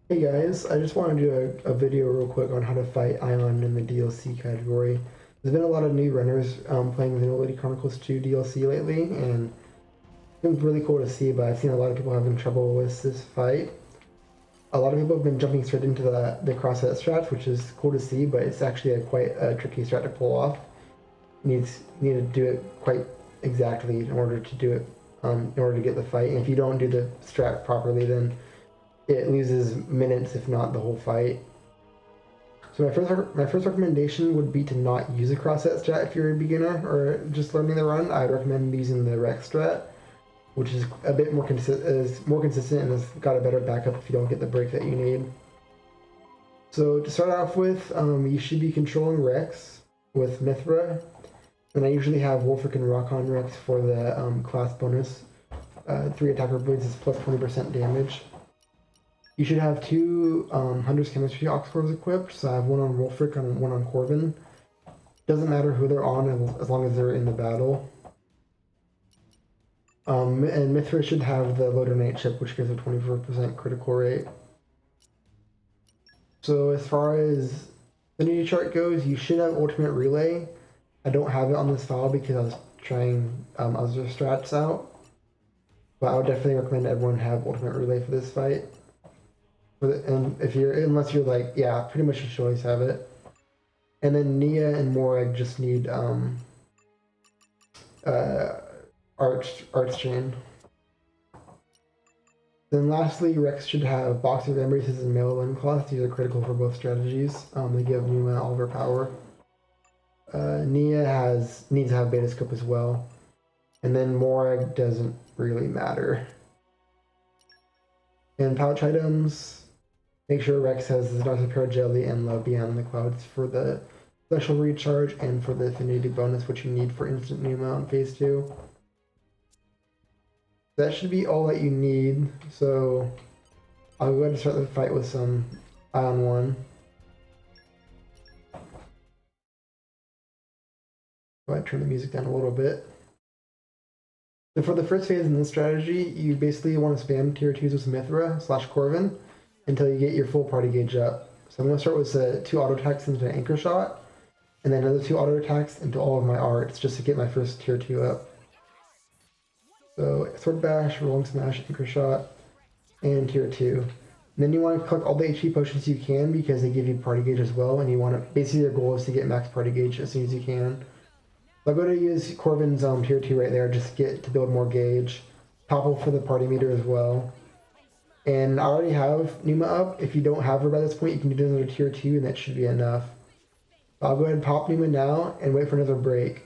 Hey guys, I just wanted to do a video real quick on how to fight Aion in the DLC category. There's been a lot of new runners playing Xenoblade Chronicles 2 DLC lately, and it was really cool to see, but I've seen a lot of people having trouble with this fight. A lot of people have been jumping straight into the cross-strat strat, which is cool to see, but it's actually quite a tricky strat to pull off. You need to do it quite exactly in order to do it, in order to get the fight. And if you don't do the strat properly, then it loses minutes, if not the whole fight. So my first recommendation would be to not use a cross-strat strat if you're a beginner or just learning the run. I'd recommend using the Rex strat, which is a bit more consistent and has got a better backup if you don't get the break that you need. So to start off with, you should be controlling Rex with Mithra, and I usually have Wolfric and Rock-on Rex for the class bonus. 3 attacker blades is plus 20% damage. You should have two Hunter's Chemistry Oxfords equipped, so I have one on Wolfric and one on Corvin. Doesn't matter who they're on as long as they're in the battle. And Mithra should have the Loader Knight chip, which gives a 24% critical rate. So as far as affinity chart goes, you should have Ultimate Relay. I don't have it on this file because I was trying other strats out. But I would definitely recommend everyone have Ultimate Relay for this fight. And unless you're like, yeah, pretty much you should always have it. And then Nia and Morag just need Arch Chain. Then lastly, Rex should have Boxer of Embraces and Mail Limb Cloth. These are critical for both strategies. They give Numa all of her power. Nia needs to have Beta Scope as well. And then Morag doesn't really matter. And pouch items, make sure Rex has the Dark Jelly and Love Beyond the Clouds for the special recharge and for the affinity bonus, which you need for instant Numa on phase 2. That should be all that you need, so I'll go ahead and start the fight with some Aion 1. Go ahead and turn the music down a little bit. So for the first phase in this strategy, you basically want to spam tier 2s with Mithra / Corvin until you get your full party gauge up. So I'm going to start with 2 auto attacks into an anchor shot, and then another 2 auto attacks into all of my arts just to get my first tier 2 up. So Sword Bash, Rolling Smash, Anchor Shot, and tier 2. And then you want to collect all the HP potions you can because they give you party gauge as well, and you want to basically your goal is to get max party gauge as soon as you can. So I'm going to use Corvin's tier 2 right there just to build more gauge. Topple for the party meter as well. And I already have Numa up. If you don't have her by this point, you can do another tier 2 and that should be enough. I'll go ahead and pop Numa now and wait for another break.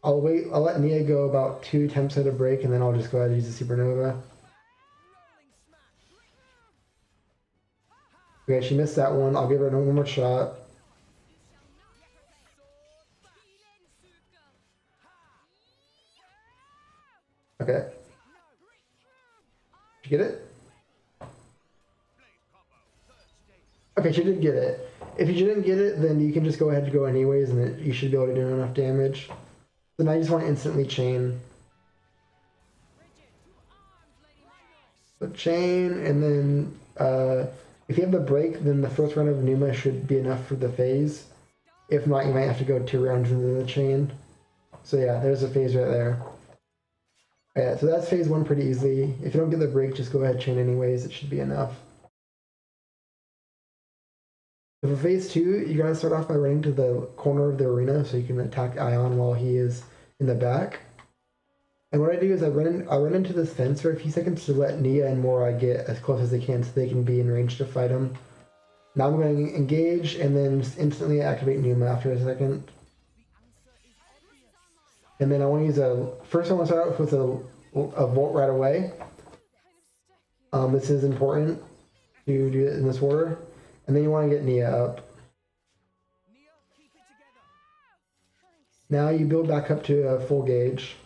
I'll let Nia go about 2 attempts at a break and then I'll just go ahead and use the Supernova. Okay, she missed that one. I'll give her one more shot. Okay. Did you get it? Okay, she did get it. If you didn't get it, then you can just go ahead and go anyways, and you should be able to do enough damage. So now you just want to instantly chain. So chain, and then if you have the break, then the first round of Numa should be enough for the phase. If not, you might have to go 2 rounds into the chain. So yeah, there's a phase right there. Yeah, so that's phase 1 pretty easily. If you don't get the break, just go ahead and chain anyways. It should be enough. So for phase 2, you gotta start off by running to the corner of the arena so you can attack Aion while he is in the back. And what I do is I run into this fence for a few seconds to let Nia and Mora get as close as they can so they can be in range to fight him. Now I'm going to engage and then just instantly activate Numa after a second. And then I want to use first I want to start out with a Volt right away. This is important to do it in this order. And then you want to get Nia up. Now you build back up to a full gauge.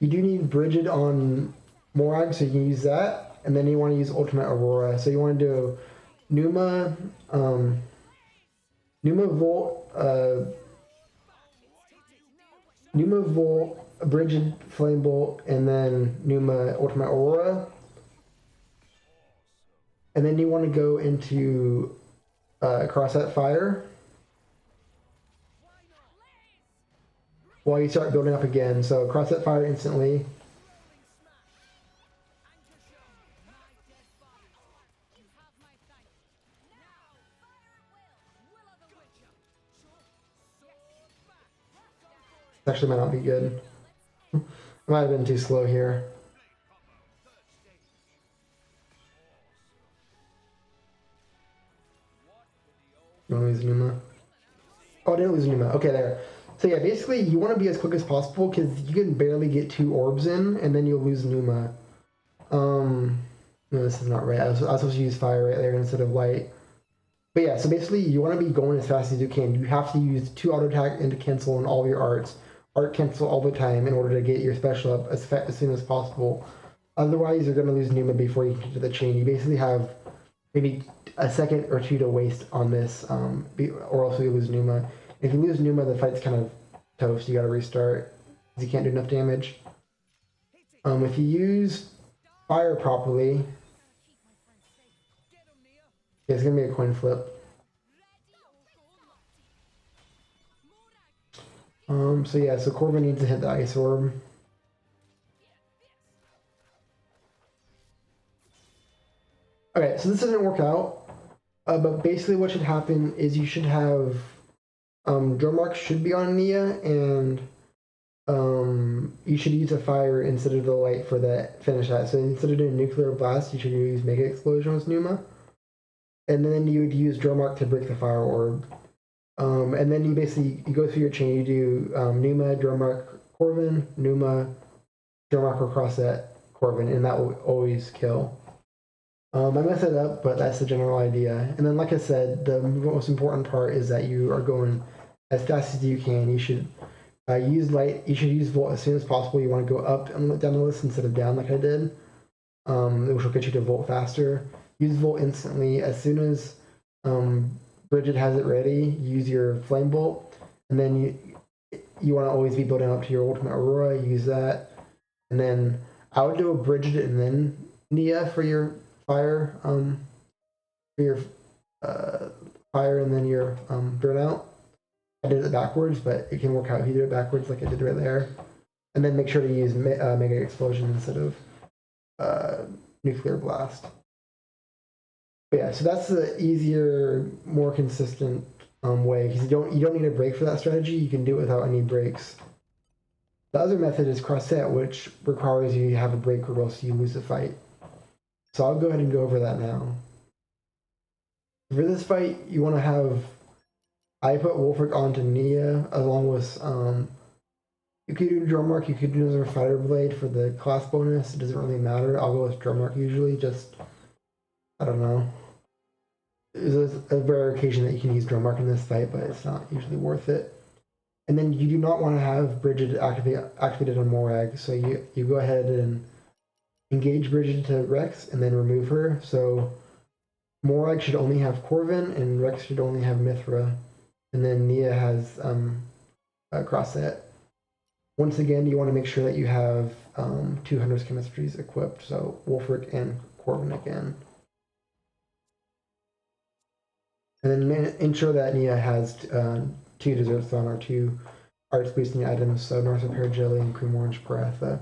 You do need Brigid on Morag, so you can use that. And then you want to use Ultimate Aurora. So you want to do Numa, Numa Volt, Bridget, Flame Bolt, and then Numa Ultimate Aurora. And then you want to go into Crossette Fire while you start building up again. So Crossette Fire instantly. Actually might not be good. I might have been too slow here. You want to lose Numa? Oh, I didn't lose Numa. Okay, there. So yeah, basically you want to be as quick as possible because you can barely get 2 orbs in, and then you'll lose Numa. No, this is not right. I was supposed to use fire right there instead of light. But yeah, so basically you want to be going as fast as you can. You have to use 2 auto attack and to cancel on all your arts. Art cancel all the time in order to get your special up as soon as possible. Otherwise, you're going to lose Numa before you get to the chain. You basically have maybe a second or 2 to waste on this, or else you lose Numa. If you lose Numa, the fight's kind of toast. You got to restart because you can't do enough damage. If you use fire properly, it's going to be a coin flip. So yeah, so Corbin needs to hit the Ice Orb. Okay, so this doesn't work out, but basically what should happen is you should have, Dromark should be on Nia, and you should use a fire instead of the light for that finish that. So instead of doing Nuclear Blast, you should use Mega Explosion with Numa. And then you would use Dromark to break the Fire Orb. And then you basically, you go through your chain, you do Numa, Dromark, Corvin, Numa, Dromark or Crossette, Corvin, and that will always kill. I messed it up, but that's the general idea. And then, like I said, the most important part is that you are going as fast as you can. You should use light. You should use Volt as soon as possible. You want to go up and down the list instead of down like I did, which will get you to Volt faster. Use Volt instantly. As soon as Bridget has it ready, use your Flame Bolt. And then you want to always be building up to your Ultimate Aurora. Use that. And then I would do a Bridget and then Nia for your fire, fire and then your burnout. I did it backwards, but it can work out if you do it backwards like I did right there. And then make sure to use Mega Explosion instead of Nuclear Blast. But yeah, so that's the easier, more consistent way, because you don't need a break for that strategy. You can do it without any breaks. The other method is Crossette, which requires you to have a break or else you lose the fight. So I'll go ahead and go over that now. For this fight, you want to have, I put Wolfric onto Nia along with, you could do Dromark, you could do another Fighter Blade for the class bonus. It doesn't really matter. I'll go with Dromark usually, just, I don't know. There's a rare occasion that you can use Dromark in this fight, but it's not usually worth it. And then you do not want to have Bridget activated on Morag, so you go ahead and engage Bridget to Rex and then remove her. So Morag should only have Corvin and Rex should only have Mithra. And then Nia has Crossette. Once again, you want to make sure that you have 200 chemistries equipped, so Wolfric and Corvin again. And then ensure that Nia has 2 desserts on or 2 arts boosting items, so North Pear Jelly and Cream Orange Paratha.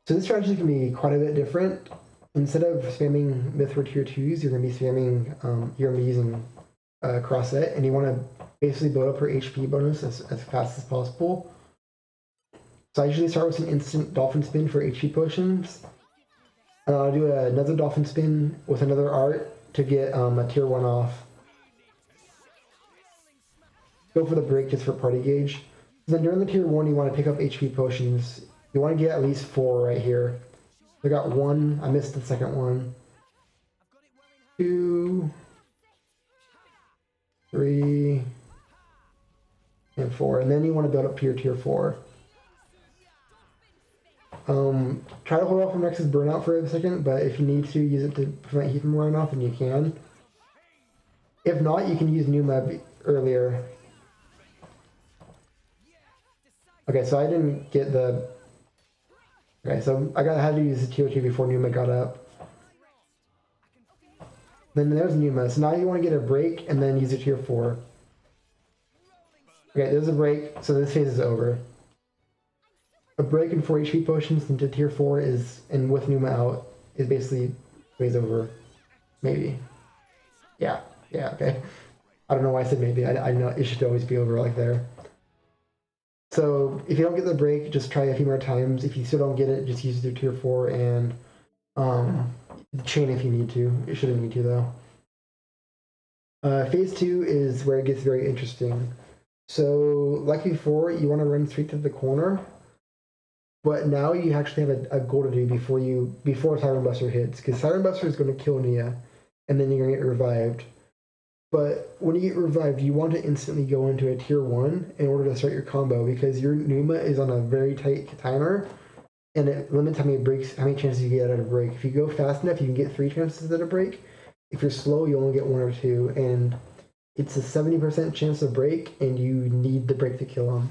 So this strategy can be quite a bit different. Instead of spamming Mithra tier 2s, you're going to be spamming, you're going to be using Crossette, and you want to basically build up her HP bonus as fast as possible. So I usually start with an instant Dolphin Spin for HP potions. And I'll do another Dolphin Spin with another art to get a tier 1 off. Go for the break just for party gauge. Then during the tier 1, you want to pick up HP potions. You want to get at least 4 right here. I got 1. I missed the second one. 2, 3, and 4. And then you want to build up to your tier 4. Try to hold off on Rex's burnout for a second, but if you need to use it to prevent heat from wearing off, then you can. If not, you can use Numa earlier. Okay, so I didn't get the... Okay, so I had to use the tier 2 before Numa got up. Then there's Numa. So now you want to get a break and then use a tier 4. Okay, there's a break, so this phase is over. A break and 4 HP potions into tier 4 is, and with Numa out, is basically phase over. Maybe. Yeah, okay. I don't know why I said maybe. I know it should always be over like there. So if you don't get the break, just try a few more times. If you still don't get it, just use the tier 4 and chain if you need to. You shouldn't need to though. Phase 2 is where it gets very interesting. So like before, you want to run straight to the corner, but now you actually have a goal to do before Siren Buster hits, because Siren Buster is going to kill Nia, and then you're going to get revived. But when you get revived, you want to instantly go into a tier 1 in order to start your combo, because your Numa is on a very tight timer, and it limits how many chances you get at a break. If you go fast enough, you can get 3 chances at a break. If you're slow, you only get 1 or 2, and it's a 70% chance to break, and you need the break to kill him.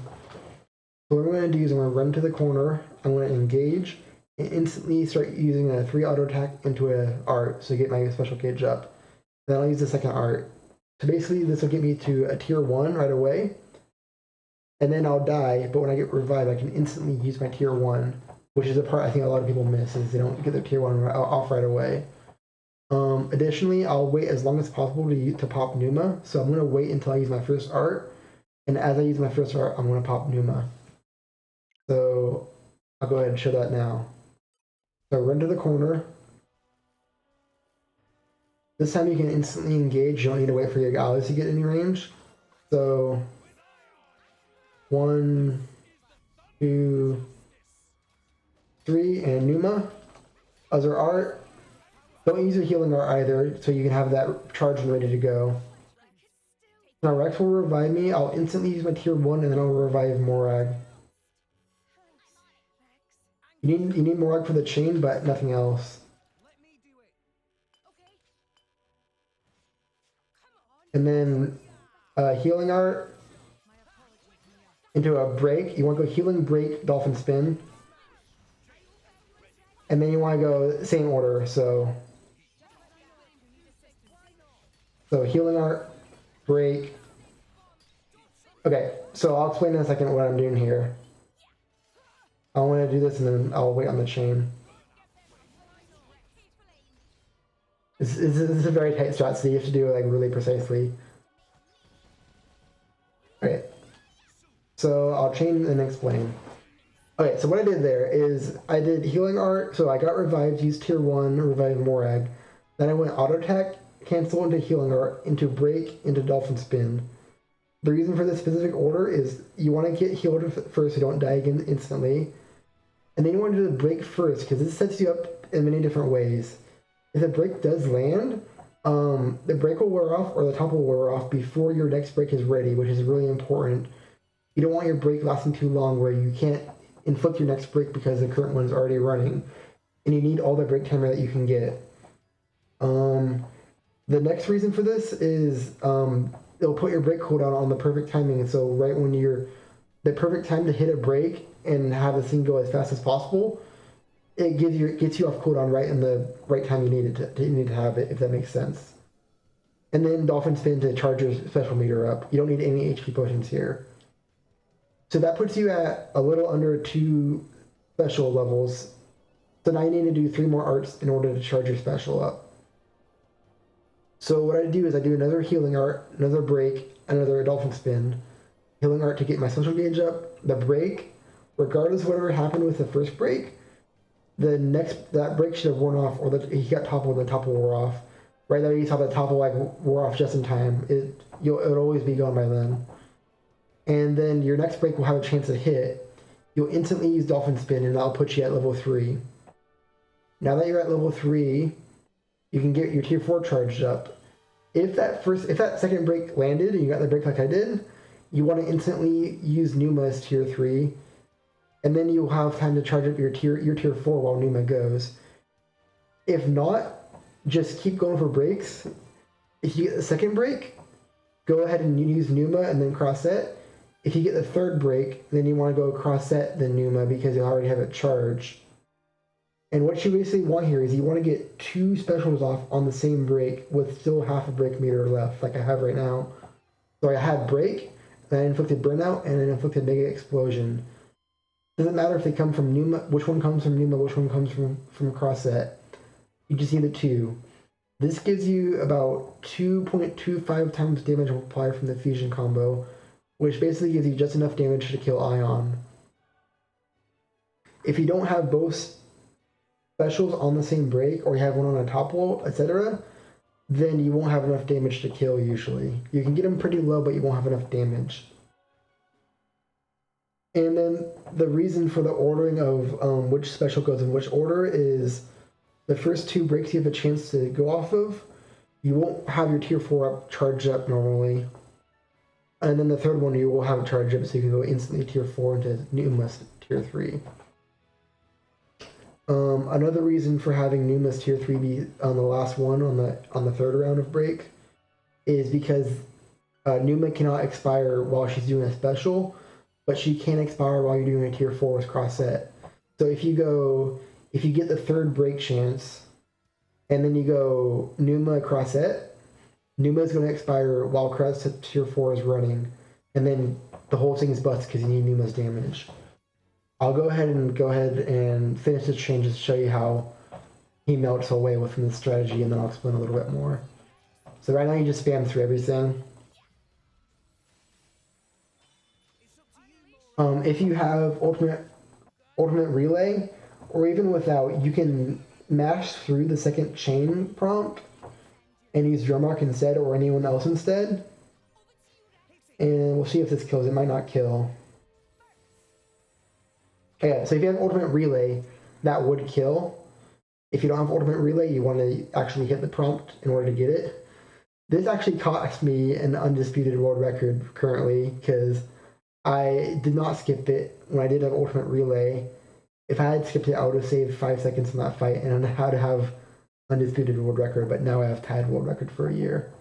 So what I'm going to do is I'm going to run to the corner, I'm going to engage, and instantly start using a 3 auto attack into an art, so get my special gauge up. Then I'll use the second art. So basically this will get me to a tier 1 right away, and then I'll die, but when I get revived I can instantly use my tier 1, which is a part I think a lot of people miss, is they don't get their tier 1 off right away. Additionally, I'll wait as long as possible to pop Numa, so I'm going to wait until I use my first art, and as I use my first art, I'm going to pop Numa. So I'll go ahead and show that now. So run to the corner. This time you can instantly engage, you don't need to wait for your allies to get any range. So 1, 2, 3, and Numa. Other art. Don't use your healing art either, so you can have that charged and ready to go. Now Rex will revive me. I'll instantly use my tier 1 and then I'll revive Morag. You need Morag for the chain, but nothing else. And then healing art into a break. You want to go healing, break, dolphin spin. And then you want to go same order, so healing art, break. Okay, so I'll explain in a second what I'm doing here. I want to do this and then I'll wait on the chain. This is a very tight strat, so you have to do it like really precisely. Okay, so I'll chain and explain. Okay, so what I did there is I did healing art, so I got revived, used tier 1, revived Morag. Then I went auto attack, cancel into healing art, into break, into dolphin spin. The reason for this specific order is you want to get healed first so you don't die again instantly. And then you want to do the break first, because this sets you up in many different ways. If the break does land, the break will wear off or the top will wear off before your next break is ready, which is really important. You don't want your break lasting too long where you can't inflict your next break because the current one's already running. And you need all the break timer that you can get. The next reason for this is it'll put your break cooldown on the perfect timing. And so right when the perfect time to hit a break and have the thing go as fast as possible, it gets you off cooldown right in the right time you need to have it, if that makes sense. And then dolphin spin to charge your special meter up. You don't need any HP potions here. So that puts you at a little under 2 special levels. So now you need to do 3 more arts in order to charge your special up. So what I do is I do another healing art, another break, another dolphin spin. Healing art to get my special gauge up. The break, regardless of whatever happened with the first break, that break should have worn off, or he got toppled and the topple wore off. Right there you saw the topple like wore off just in time. It'll always be gone by then. And then your next break will have a chance to hit. You'll instantly use dolphin spin and that'll put you at level 3. Now that you're at level 3, you can get your tier 4 charged up. If that second break landed and you got the break like I did, you want to instantly use Numa as tier 3, and then you'll have time to charge up your tier 4 while Numa goes. If not, just keep going for breaks. If you get the second break, go ahead and use Numa and then Crossette. If you get the third break, then you want to go Crossette the Numa because you already have it charged. And what you basically want here is you want to get 2 specials off on the same break with still half a break meter left, like I have right now. So I had break, then I inflicted burnout, and then inflicted mega explosion. Doesn't matter if they come from Numa, which one comes from Numa, which one comes from Crossette. You just need the 2. This gives you about 2.25 times damage multiplier from the fusion combo, which basically gives you just enough damage to kill Aion. If you don't have both specials on the same break, or you have one on a top wall, etc., then you won't have enough damage to kill usually. You can get them pretty low, but you won't have enough damage. And then the reason for the ordering of which special goes in which order is the first 2 breaks you have a chance to go off of, you won't have your tier 4 up charged up normally. And then the third one you will have it charged up so you can go instantly tier 4 into Numa's tier 3. Another reason for having Numa's tier 3 be on the last one on the third round of break is because Numa cannot expire while she's doing a special, but she can expire while you're doing a tier 4 with Crossette. So if you get the third break chance, and then you go Numa Crossette, Numa is going to expire while Crossette tier 4 is running, and then the whole thing is busted because you need Numa's damage. I'll go ahead and finish this change to show you how he melts away within the strategy, and then I'll explain a little bit more. So right now you just spam through everything. If you have ultimate relay, or even without, you can mash through the second chain prompt and use Drummark instead, or anyone else instead. And we'll see if this kills. It might not kill. Okay, so if you have ultimate relay, that would kill. If you don't have ultimate relay, you want to actually hit the prompt in order to get it. This actually cost me an undisputed world record currently, because I did not skip it when I did have ultimate relay. If I had skipped it, I would have saved 5 seconds from that fight and how to have undisputed world record, but now I have tied world record for a year.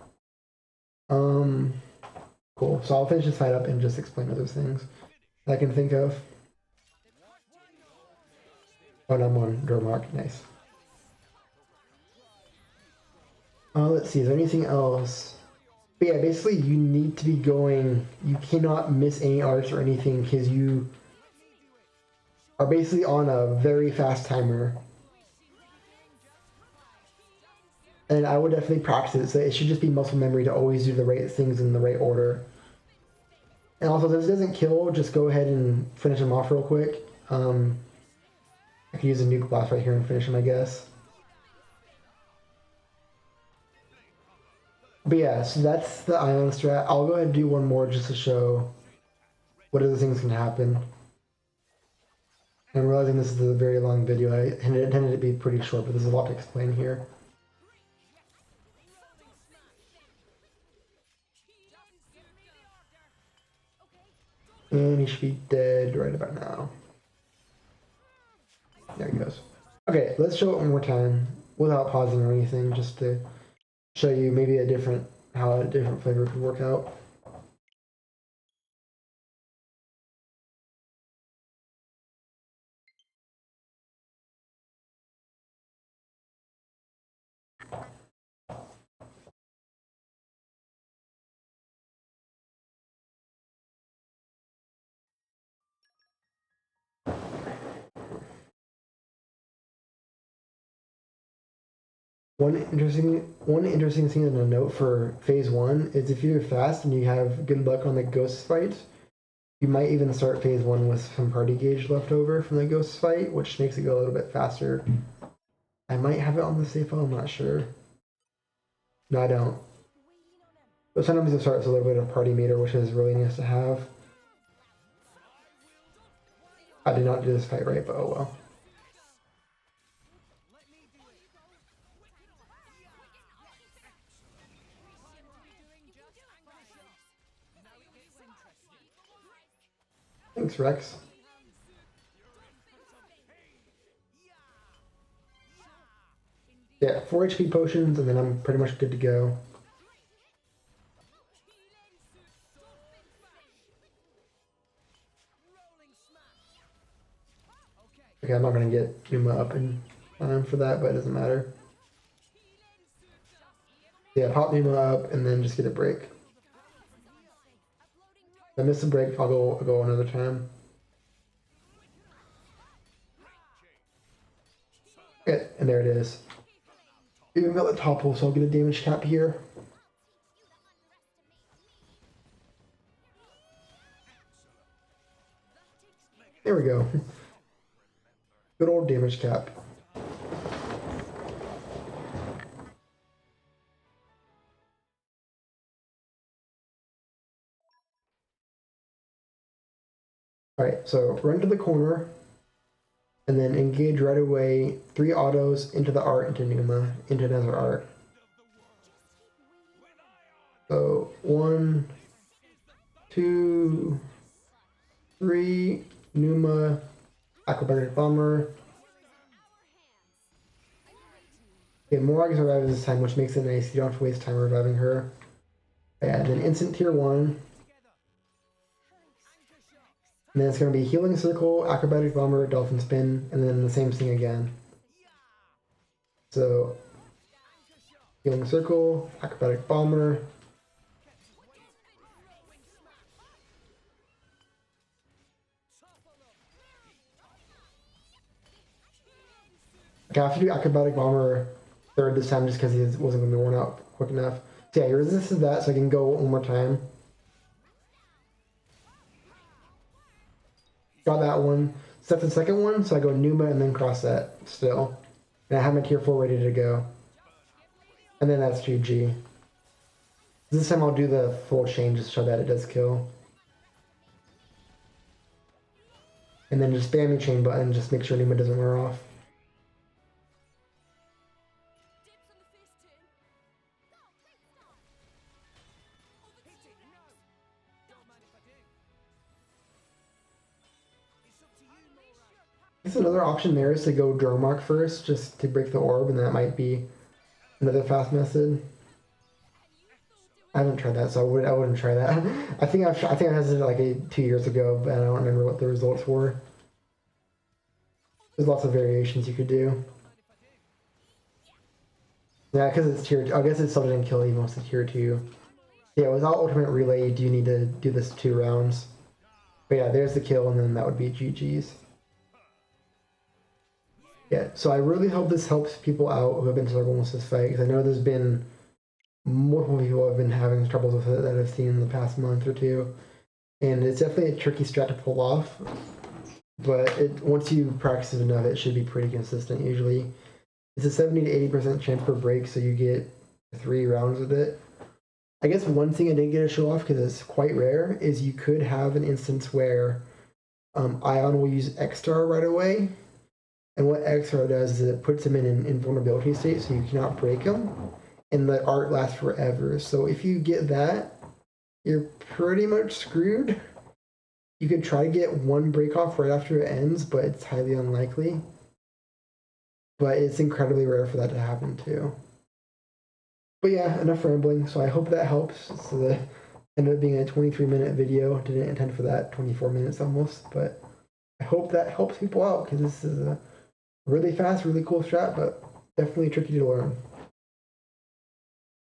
Cool. So I'll finish this fight up and just explain other things that I can think of. Oh, and I'm on Drummark. Nice. Let's see. Is there anything else? But yeah, basically you need to be going. You cannot miss any arts or anything because you are basically on a very fast timer. And I would definitely practice it. So it should just be muscle memory to always do the right things in the right order. And also, if this doesn't kill, just go ahead and finish him off real quick. I could use a nuke blast right here and finish him, I guess. But yeah, so that's the Aion strat. I'll go ahead and do one more just to show what other things can happen. I'm realizing this is a very long video. I intended to be pretty short, but there's a lot to explain here. And he should be dead right about now. There he goes. Okay, let's show it one more time without pausing or anything, just to show you maybe how a different flavor could work out. One interesting thing to note for phase 1 is if you're fast and you have good luck on the ghost fight, you might even start phase 1 with some party gauge left over from the ghost fight, which makes it go a little bit faster. I might have it on the save file, I'm not sure. No, I don't. But sometimes it starts with a little bit of party meter, which is really nice to have. I did not do this fight right, but oh well. Thanks, Rex. Yeah, 4 HP potions, and then I'm pretty much good to go. Okay, I'm not gonna get Numa up in time for that, but it doesn't matter. Yeah, pop Numa up and then just get a break. If I miss a break, I'll go another time. Okay, and there it is. Even got the topple, so I'll get a damage cap here. There we go. Good old damage cap. Alright, so run to the corner, and then engage right away, 3 autos into the art, into Numa, into another art. So 1, 2, 3, Numa, acrobatic bomber. Okay, Morag's reviving this time, which makes it nice. You don't have to waste time reviving her. Yeah, and then instant tier 1. And then it's going to be healing circle, acrobatic bomber, dolphin spin, and then the same thing again. So healing circle, acrobatic bomber. Okay, I have to do acrobatic bomber third this time just because he wasn't going to be worn out quick enough. So yeah, he resisted that, so I can go one more time. Got that one. Set the second one, so I go Numa and then Crossette still. And I have my tier 4 ready to go. And then that's GG. This time I'll do the full chain just to show that it does kill. And then just spam your chain button, just make sure Numa doesn't wear off. I guess another option there is to go Dromark first, just to break the orb, and that might be another fast method. I haven't tried that, so I wouldn't try that. I think I tested it like 2 years ago, but I don't remember what the results were. There's lots of variations you could do. Yeah, because it's tier. I guess it still didn't kill even once it's tier 2. Yeah, without ultimate relay, you do need to do this 2 rounds. But yeah, there's the kill, and then that would be GG's. Yeah, so I really hope this helps people out who have been struggling with this fight, because I know there's been multiple people who have been having troubles with it that I've seen in the past month or two, and it's definitely a tricky strat to pull off, but once you practice it enough, it should be pretty consistent usually. It's a 70 to 80% chance per break, so you get 3 rounds with it. I guess one thing I didn't get to show off, because it's quite rare, is you could have an instance where Aion will use X-Star right away. And what X-Star does is it puts him in an invulnerability state, so you cannot break him, and the art lasts forever. So if you get that, you're pretty much screwed. You could try to get 1 break off right after it ends, but it's highly unlikely. But it's incredibly rare for that to happen too. But yeah, enough rambling. So I hope that helps. So that ended up being a 23-minute video. Didn't intend for that, 24 minutes almost. But I hope that helps people out, because this is a really fast, really cool strat, but definitely tricky to learn.